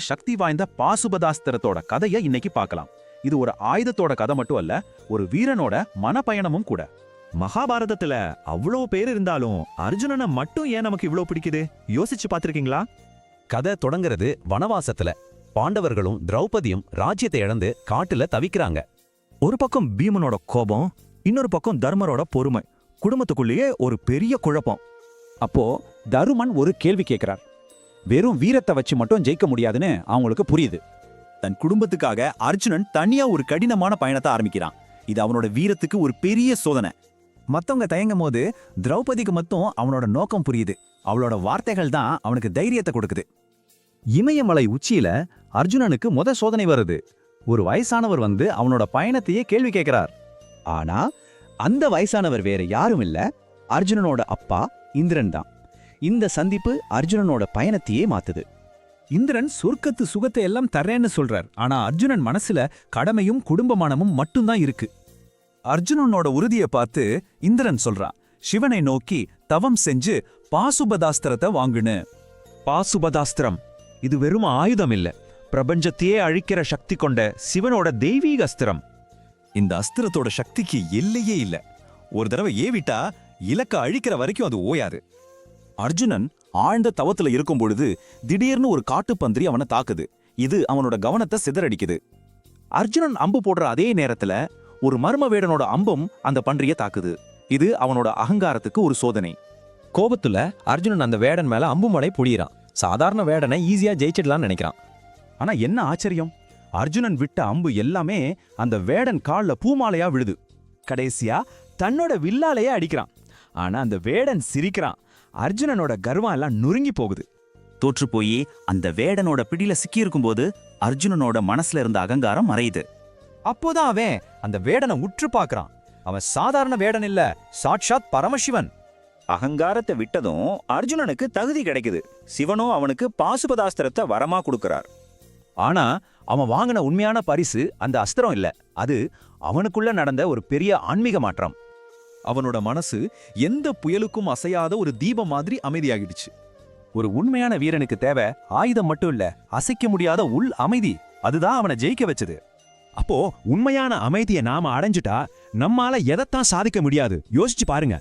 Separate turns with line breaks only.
சக்தி வாய்ந்த பாசுபதாஸ்திரத்தோட கதையை இன்னைக்கு பார்க்கலாம். இது ஒரு ஆயுதத்தோட கதை மட்டும் அல்ல, ஒரு வீரனோட மனப்பயணமும் கூட.
மகாபாரதத்துல அவ்வளோ பேர் இருந்தாலும் அர்ஜுனனை மட்டும் ஏன் நமக்கு இவ்ளோ பிடிக்குது? யோசிச்சு பார்த்திருக்கீங்களா?
கதை தொடங்குறது வனவாசத்துல. பாண்டவர்களும் திரௌபதியும் ராஜ்யத்தை இழந்து காட்டுல தவிக்கிறாங்க.
ஒரு பக்கம் பீமனோட கோபம், இன்னொரு பக்கம் தர்மரோட பொறுமை. குடும்பத்துக்குள்ளேயே ஒரு பெரிய குழப்பம்.
அப்போ தருமன் ஒரு கேள்வி கேட்கிறார். வெறும் வீரத்தை வச்சு மட்டும் ஜெயிக்க முடியாதுன்னு அவங்களுக்கு புரியுது.
தன் குடும்பத்துக்காக அர்ஜுனன் தனியா ஒரு கடினமான பயணத்தை ஆரம்பிக்கிறான். இது அவனோட வீரத்துக்கு ஒரு பெரிய சோதனை. மத்தவங்க தயங்கும் போது திரௌபதிக்கு மட்டும் அவனோட நோக்கம் புரியுது. அவளோட வார்த்தைகள் தான் அவனுக்கு தைரியத்தை கொடுக்குது.
இமயமலை உச்சியில அர்ஜுனனுக்கு சோதனை வருது. ஒரு வயசானவர் வந்து அவனோட பயணத்தையே கேள்வி கேட்கிறார். ஆனா அந்த வயசானவர் வேற யாரும் இல்ல, அர்ஜுனனோட அப்பா இந்திரன் தான். இந்த சந்திப்பு அர்ஜுனனோட பயணத்தையே மாத்துது.
இந்திரன் சொர்க்கத்து சுகத்தை எல்லாம் தர்றேன்னு சொல்றார். ஆனா அர்ஜுனன் மனசுல கடமையும் குடும்பமானமும் மட்டும்தான் இருக்கு.
அர்ஜுனனோட உறுதியை பார்த்து இந்திரன் சொல்றான், சிவனை நோக்கி தவம் செஞ்சு பாசுபதாஸ்திரத்தை வாங்குன்னு.
பாசுபதாஸ்திரம் இது வெறும் ஆயுதம் இல்ல, பிரபஞ்சத்தையே அழிக்கிற சக்தி கொண்ட சிவனோட தெய்வீக அஸ்திரம்.
இந்த அஸ்திரத்தோட சக்திக்கு எல்லையே இல்ல. ஒரு தடவை ஏவிட்டா இலக்க அழிக்கிற வரைக்கும் அது ஓயாது. அர்ஜுனன் ஆழ்ந்த தவத்துல இருக்கும் பொழுது திடீர்னு ஒரு காட்டுப்பன்றி அவனை தாக்குது. இது அவனோட கவனத்தை சிதறடிக்குது.
அர்ஜுனன் அம்பு போடுற அதே நேரத்துல ஒரு மர்ம வேடனோட அம்பும் அந்த பன்றியை தாக்குது. இது அவனோட அகங்காரத்துக்கு ஒரு சோதனை.
கோபத்துல அர்ஜுனன் அந்த வேடன் மேல அம்பு மழை பொழியறான். சாதாரண வேடனை ஈஸியா ஜெயிச்சிடலாம்னு நினைக்கிறான்.
ஆனா என்ன ஆச்சரியம், அர்ஜுனன் விட்ட அம்பு எல்லாமே அந்த வேடன் கால்ல பூமாலையா விழுது.
கடைசியா தன்னோட வில்லாலேயே அடிக்கிறான். ஆனா அந்த வேடன் சிரிக்கிறான். அர்ஜுனனோட கர்வம் எல்லாம் நொறுங்கி போகுது.
தோற்று போய் அந்த வேடனோட பிடியில சிக்கியிருக்கும் போது அர்ஜுனனோட மனசுல இருந்த அகங்காரம் மறையுது.
அப்போதான் அவன் அந்த வேடனை உற்று பார்க்கறான். அவன் சாதாரண வேடன் இல்ல, சாட்சாத் பரமசிவன்.
அகங்காரத்தை விட்டதும் அர்ஜுனனுக்கு தகுதி கிடைக்குது. சிவனோ அவனுக்கு பாசுபதாஸ்திரத்தை வரமா கொடுக்கறார்.
ஆனா அவன் வாங்கின உண்மையான பரிசு அந்த அஸ்திரம் இல்ல, அது அவனுக்குள்ள நடந்த ஒரு பெரிய ஆன்மீக மாற்றம்.
அவனோட மனசு எந்த புயலுக்கும் அசையாத ஒரு தீபம் மாதிரி அமைதியாகிடுச்சு.
ஒரு உண்மையான வீரனுக்கு தேவை ஆயுதம் மட்டும் இல்ல, அசைக்க முடியாத உள் அமைதி. அதுதான் அவனை ஜெயிக்க வச்சது.
அப்போ உண்மையான அமைதியை நாம அடைஞ்சிட்டா நம்மால எதைத்தான் சாதிக்க முடியாது? யோசிச்சு பாருங்க.